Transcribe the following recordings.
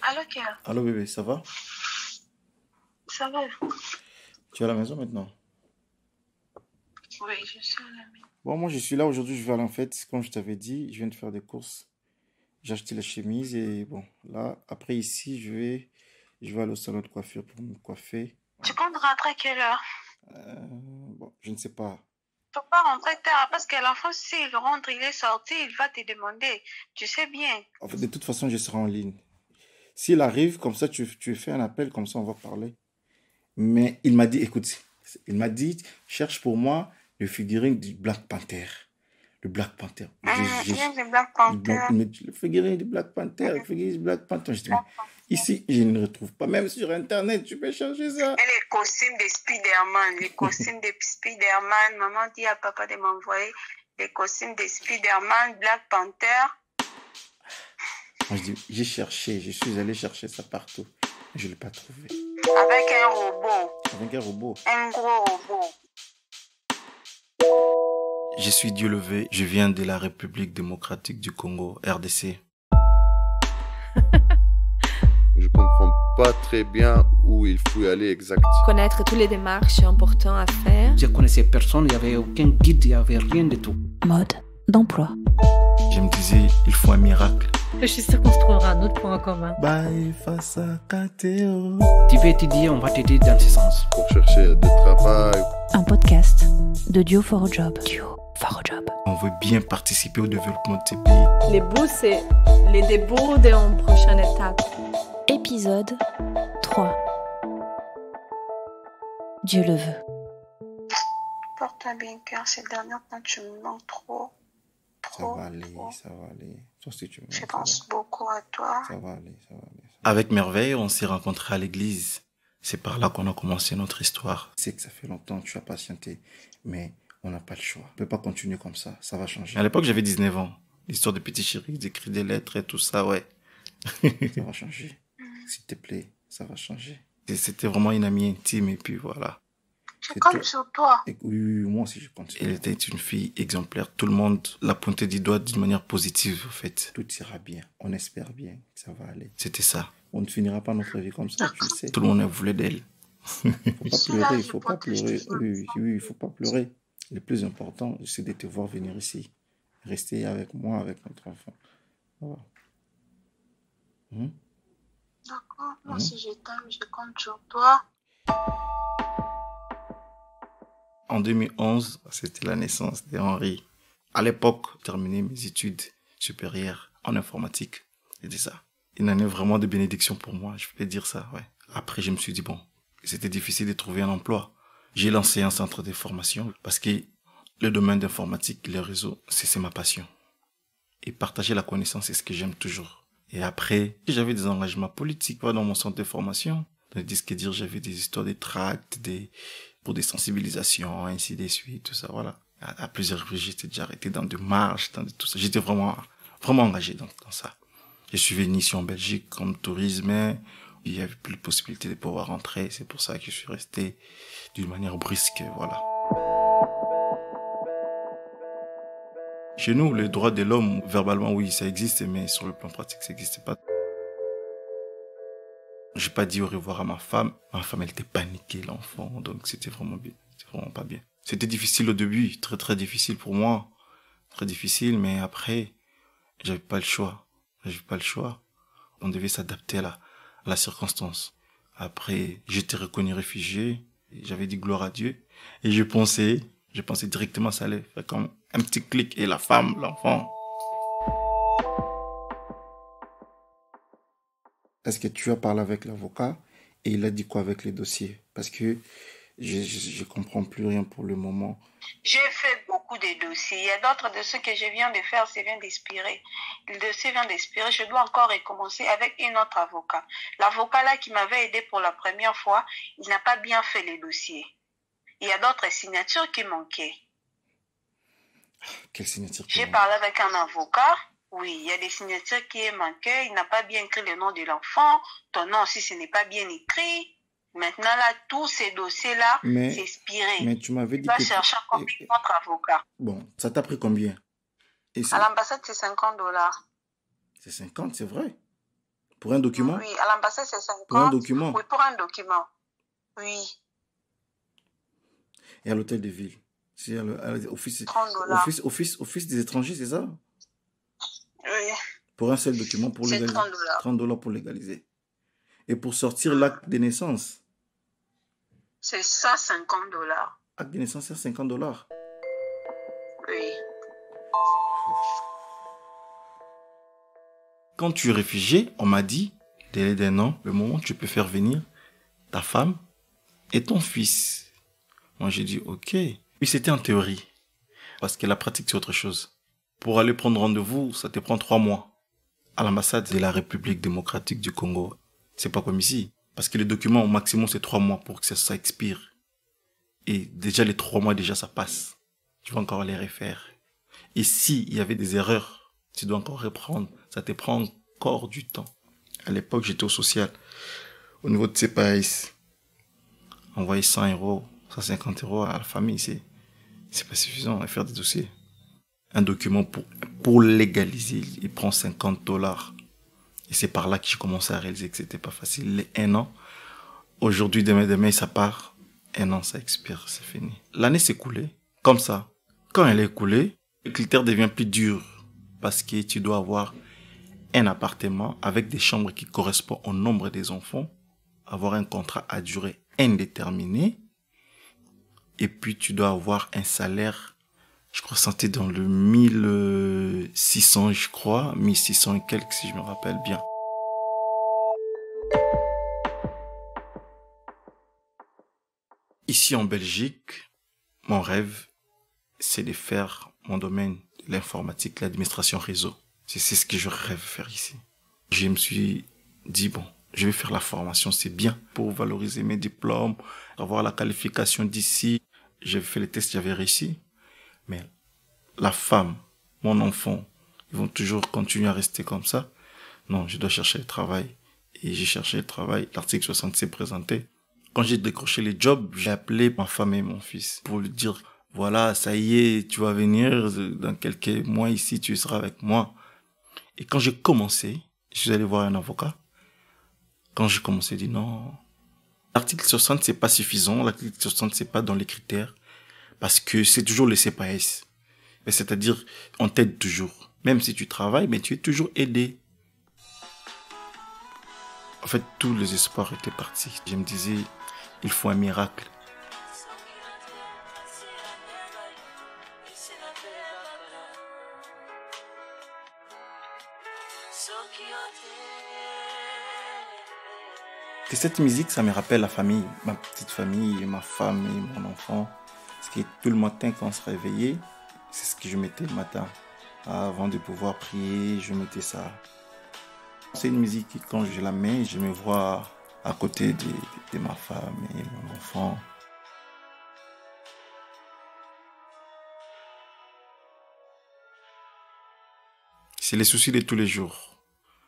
Allô, Kia? Allô bébé, ça va? Ça va? Tu es à la maison maintenant? Oui, je suis à la maison. Bon, moi je suis là aujourd'hui, je vais aller en fête. Comme je t'avais dit, je viens de faire des courses. J'ai acheté la chemise et bon, là, après ici, je vais aller au salon de coiffure pour me coiffer. Tu comptes rentrer à quelle heure? Bon, je ne sais pas. Tu peux pas rentrer tard parce que l'enfant, s'il rentre, il est sorti, il va te demander. Tu sais bien. En fait, de toute façon, je serai en ligne. S'il arrive, comme ça, tu fais un appel, comme ça, on va parler. Mais il m'a dit, écoute, il m'a dit, cherche pour moi le figurine du Black Panther. Le Black Panther. Il y a des Black Panther. Le figurine du Black Panther, le figurine du Black Panther. Je dis, mais ici, je ne le retrouve pas. Même sur Internet, tu peux chercher ça. Et les costumes de Spider-Man. Les costumes de Spider-Man. Maman dit à papa de m'envoyer les costumes de Spider-Man, Black Panther. Moi, je dis, j'ai cherché, je suis allé chercher ça partout. Mais je ne l'ai pas trouvé. Avec un robot. Avec un robot. Un gros robot. Je suis Dieu levé, je viens de la République démocratique du Congo, RDC. Je comprends pas très bien où il faut y aller exactement. Connaître toutes les démarches importantes à faire. Je connaissais personne, il n'y avait aucun guide, il n'y avait rien du tout. Mode d'emploi. Je me disais, il faut un miracle. Je suis sûre qu'on se trouvera un autre point en commun. Bye, face à Kateo. Tu veux étudier, on va t'aider dans ce sens. Pour chercher du travail. Un podcast de Duo for a Job. Duo for a Job. On veut bien participer au développement de ces pays. Les bouts, c'est les débuts d'une prochaine étape. Épisode 3. Dieu le veut. Porte-toi bien, car ces dernières temps, tu me manques trop. Ça va aller, ça va aller. Toi, si tu veux, Je pense beaucoup à toi. Ça va aller, ça va aller. Avec Merveille, on s'est rencontrés à l'église. C'est par là qu'on a commencé notre histoire. C'est que ça fait longtemps que tu as patienté, mais on n'a pas le choix. On ne peut pas continuer comme ça va changer. À l'époque, j'avais 19 ans. L'histoire de petit chéri, d'écrire des lettres et tout ça, ouais. Ça va changer. S'il te plaît, ça va changer. C'était vraiment une amie intime et puis voilà. Je compte sur toi. Et oui, moi aussi je compte sur toi. Elle était une fille exemplaire. Tout le monde l'a pointée du doigt d'une manière positive, en fait. Tout ira bien. On espère bien que ça va aller. C'était ça. On ne finira pas notre vie comme ça, tu le sais. Tout le monde voulait d'elle. Il faut pas pleurer. Oui, il faut pas pleurer. Le plus important, c'est de te voir venir ici. Rester avec moi, avec notre enfant. Voilà. D'accord. Moi, si je t'aime, je compte sur toi. En 2011, c'était la naissance d'Henri. À l'époque, j'ai terminé mes études supérieures en informatique. C'était ça. Une année vraiment de bénédiction pour moi, je peux dire ça, ouais. Après, je me suis dit, bon, c'était difficile de trouver un emploi. J'ai lancé un centre de formation parce que le domaine d'informatique, les réseaux, c'est ma passion. Et partager la connaissance, c'est ce que j'aime toujours. Et après, j'avais des engagements politiques dans mon centre de formation. Tandis que dire, j'avais des histoires de tracts, pour des sensibilisations, ainsi de suite, tout ça, voilà. À plusieurs reprises, j'étais déjà arrêté dans des marches, dans tout ça. J'étais vraiment engagé dans ça. Je suis venu ici en Belgique comme tourisme. Il n'y avait plus de possibilité de pouvoir rentrer. C'est pour ça que je suis resté d'une manière brusque, voilà. Chez nous, les droits de l'homme, verbalement, oui, ça existe, mais sur le plan pratique, ça n'existe pas. J'ai pas dit au revoir à ma femme. Ma femme, elle était paniquée, l'enfant, donc c'était vraiment bien. C'était vraiment pas bien. C'était difficile au début, très très difficile pour moi. Très difficile, mais après, j'avais pas le choix. On devait s'adapter à la circonstance. Après, j'étais reconnu réfugié. J'avais dit gloire à Dieu. Et je pensais directement ça allait faire comme un petit clic et la femme, l'enfant. Est-ce que tu as parlé avec l'avocat et il a dit quoi avec les dossiers? Parce que je comprends plus rien pour le moment. J'ai fait beaucoup de dossiers. Il y a d'autres de ceux que je viens de faire, c'est vient d'expirer. Le dossier vient d'expirer. Je dois encore recommencer avec un autre avocat. L'avocat là qui m'avait aidé pour la première fois, il n'a pas bien fait les dossiers. Il y a d'autres signatures qui manquaient. Quelle signature? J'ai parlé avec un avocat. Oui, il y a des signatures qui manquaient. Il n'a pas bien écrit le nom de l'enfant. Ton nom aussi, ce n'est pas bien écrit. Maintenant, là, tous ces dossiers-là, c'est expiré. Mais tu m'avais dit que... Tu vas chercher encore notre avocat. Bon, ça t'a pris combien? À l'ambassade, c'est $50. C'est 50, c'est vrai? Pour un document? Oui, à l'ambassade, c'est 50. Pour un document? Oui, pour un document. Oui. Et à l'hôtel de ville? C'est à l'office 30 dollars. Office des étrangers, c'est ça? Oui. Pour un seul document pour C'est légaliser? 30 dollars. 30 dollars pour légaliser. Et pour sortir l'acte de naissance? C'est 150 dollars. Acte de naissance, c'est 50 dollars. Oui. Quand tu es réfugié, on m'a dit, délai d'un an, le moment où tu peux faire venir ta femme et ton fils. Moi, j'ai dit, ok. Oui, c'était en théorie. Parce que la pratique, c'est autre chose. Pour aller prendre rendez-vous, ça te prend 3 mois. À l'ambassade de la République démocratique du Congo, c'est pas comme ici. Parce que les documents, au maximum, c'est 3 mois pour que ça expire. Et déjà, les 3 mois, déjà, ça passe. Tu vas encore les refaire. Et s'il y avait des erreurs, tu dois encore reprendre. Ça te prend encore du temps. À l'époque, j'étais au social. Au niveau de CPAS, envoyer 100 euros, 150 euros à la famille, c'est pas suffisant à faire des dossiers. Un document pour légaliser, il prend 50 dollars. Et c'est par là que j'ai commencé à réaliser que c'était pas facile. Les 1 an, aujourd'hui, demain, ça part. 1 an, ça expire, c'est fini. L'année s'est écoulée, comme ça. Quand elle est écoulée, le critère devient plus dur. Parce que tu dois avoir un appartement avec des chambres qui correspondent au nombre des enfants, avoir un contrat à durée indéterminée, et puis tu dois avoir un salaire, je crois, c'était dans le 1600, je crois, 1600 et quelques, si je me rappelle bien. Ici en Belgique, mon rêve, c'est de faire mon domaine de l'informatique, l'administration réseau. C'est ce que je rêve de faire ici. Je me suis dit, bon, je vais faire la formation, c'est bien pour valoriser mes diplômes, avoir la qualification d'ici. J'ai fait les tests, j'avais réussi. Mais la femme, mon enfant, ils vont toujours continuer à rester comme ça. Non, je dois chercher le travail. Et j'ai cherché le travail. L'article 60 s'est présenté. Quand j'ai décroché les jobs, j'ai appelé ma femme et mon fils pour lui dire, voilà, ça y est, tu vas venir dans quelques mois ici, tu seras avec moi. Et quand j'ai commencé, je suis allé voir un avocat. Quand j'ai commencé, il dit non. L'article 60, c'est pas suffisant. L'article 60, c'est pas dans les critères. Parce que c'est toujours le CPAS. C'est-à-dire, on t'aide toujours. Même si tu travailles, mais tu es toujours aidé. En fait, tous les espoirs étaient partis. Je me disais, il faut un miracle. Et cette musique, ça me rappelle la famille, ma petite famille, ma femme et mon enfant. Parce que tout le matin, quand on se réveillait, c'est ce que je mettais le matin. Avant de pouvoir prier, je mettais ça. C'est une musique qui, quand je la mets, je me vois à côté de ma femme et mon enfant. C'est les soucis de tous les jours.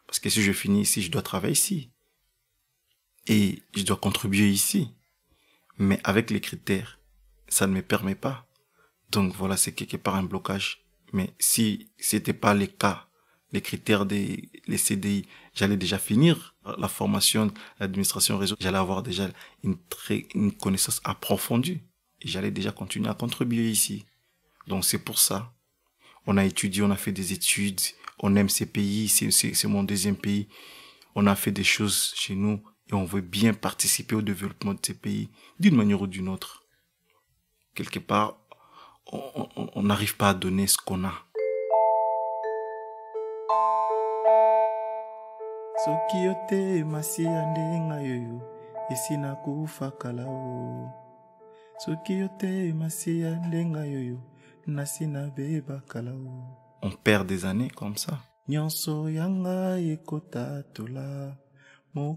Parce que si je finis ici, je dois travailler ici. Et je dois contribuer ici. Mais avec les critères, ça ne me permet pas. Donc voilà, c'est quelque part un blocage. Mais si c'était pas les cas, les critères des les CDI, j'allais déjà finir la formation, l'administration réseau. J'allais avoir déjà une connaissance approfondie. Et j'allais déjà continuer à contribuer ici. Donc c'est pour ça. On a étudié, on a fait des études. On aime ces pays, c'est mon deuxième pays. On a fait des choses chez nous. Et on veut bien participer au développement de ces pays, d'une manière ou d'une autre. Quelque part, on n'arrive pas à donner ce qu'on a. Sokiote masiande ngayoyo, esina kufa kalao. Sokiote masiande ngayoyo, nasina beba kalao. On perd des années comme ça. Nyonso yanga ekota tola. Moi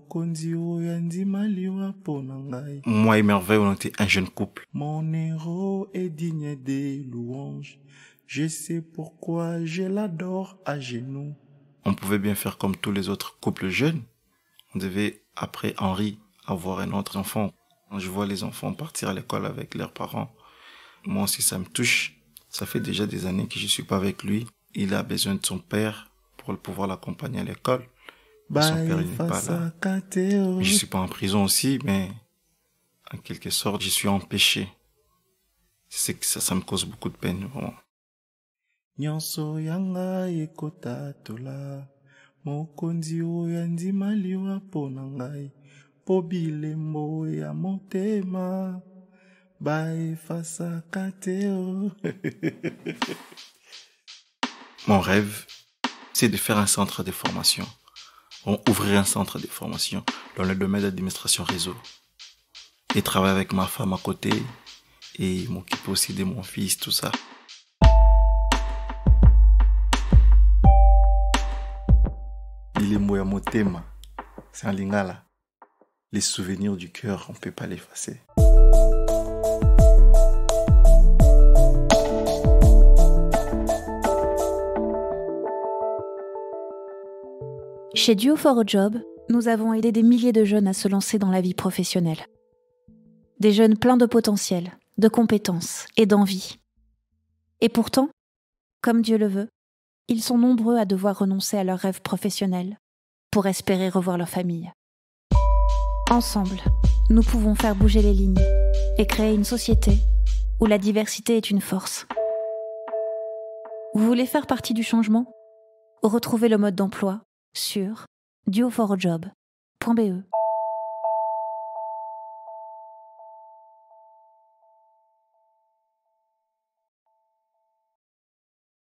et Merveille, on était un jeune couple. Mon héros est digne des louanges. Je sais pourquoi je l'adore à genoux. On pouvait bien faire comme tous les autres couples jeunes. On devait, après Henri, avoir un autre enfant. Quand je vois les enfants partir à l'école avec leurs parents, moi aussi ça me touche. Ça fait déjà des années que je suis pas avec lui. Il a besoin de son père pour pouvoir l'accompagner à l'école. Son père il n'est pas là. Je suis pas en prison aussi, mais en quelque sorte, je suis empêché. C'est que ça me cause beaucoup de peine, vraiment. Nyonso yanga ekota tola mokonzi oyo andimaliwa pona ngai po bilembo ya motema baefasaka te o. Mon rêve, c'est de faire un centre de formation. Ouvrir un centre de formation dans le domaine d'administration réseau. Et travailler avec ma femme à côté et m'occuper aussi de mon fils, tout ça. Bilembo ya motema, c'est un lingala. Les souvenirs du cœur, on peut pas l'effacer. Chez Duo for a Job, nous avons aidé des milliers de jeunes à se lancer dans la vie professionnelle. Des jeunes pleins de potentiel, de compétences et d'envie. Et pourtant, comme Dieu le veut, ils sont nombreux à devoir renoncer à leurs rêves professionnels pour espérer revoir leur famille. Ensemble, nous pouvons faire bouger les lignes et créer une société où la diversité est une force. Vous voulez faire partie du changement ? Retrouvez le mode d'emploi sur duoforojob.be.